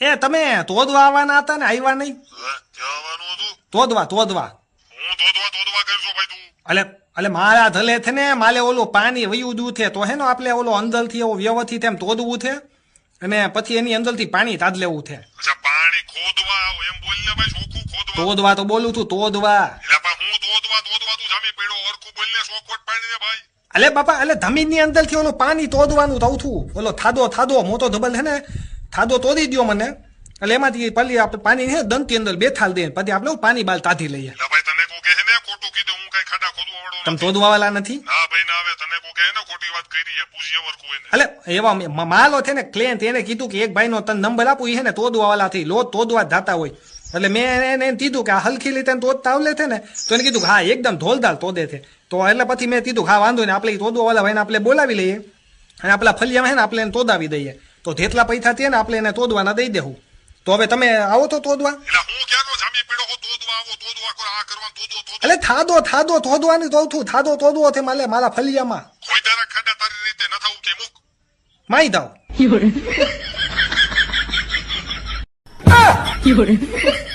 એ તમે તોદવા આવવાના હતા ને આવ્યા નહીં? જવાનું હતું તોદવા હું તોદવા કરજો ભાઈ તું એટલે મારા ધલે છે ને માલે ઓલું પાણી વયું દૂ છે તો હે ને આપણે ઓલો અંદર થી એવો વ્યવસ્થિત એમ તોદવું છે અને પછી એની અંદર થી પાણી તાજ લેવું છે. અચ્છા પાણી ખોદવા એમ બોલ ને ભાઈ ચોખ્ખું ખોદવા તોદવા તો બોલું છું તોદવા. એટલે પણ હું તોદવા તું જામી પડ્યો હરખું બોલ ને ચોખવટ પાડી દે ભાઈ. અલે બાપા એટલે જમીન ની અંદર થી ઓલું પાણી તોદવાનું થવું છું. ઓલો થાદો મોટો ધબલ છે ને થાદો તોડી દો મને એટલે એમાંથી પલી આપણે પાણી છે દંતી અંદર બેથાલ દે પછી આપણે પાણી બાલ તાથી લઈએ. એટલે ભાઈ તને કો કહે ને ખોટું કીધું હું કઈ ખાડા ખોદવા વાળો તમે તોદવા વાળા નથી? ના ભાઈ ના આવે તને કો કહે ને ખોટી વાત કરી છે પૂછીએ વરખું એને. એટલે એવા માલો છે ને ક્લેન્ટ એને કીધું કે એક ભાઈ નો તને નંબર આપું એ છે ને તોદવા વાળા થી લોટ તોદવા જાતા હોય એટલે મેં એને કીધું કે આ હલકી રીતે તોદતા આવડે છે ને તો એને કીધું કે હા એકદમ ધોલદાર તોદે છે તો એટલે પછી મેં કીધું હા વાંધો ને આપણે તોદવા વાળા ભાઈને આપણે બોલાવી લઈએ અને આપણા ફલિયામાં છે ને આપણે એને તોદાવી દઈએ તો જેટલા પૈસા થયા ને આપણે એને તોદવાના દઈ દેવું. તો હવે તમે આવો તો તોદવા. એટલે હું ક્યાંનો જામી પડ્યો હો તોદવા આવો તોદવા કરો આ કરવાનું તોદવો એટલે થાદો તોદવાની તો છું થાદો તોદવો છે માલે મારા ફલિયામાં ખોઈદારા ખાડા તારી રીતે ન થવું કે મુક માઈ દાવ. 有人。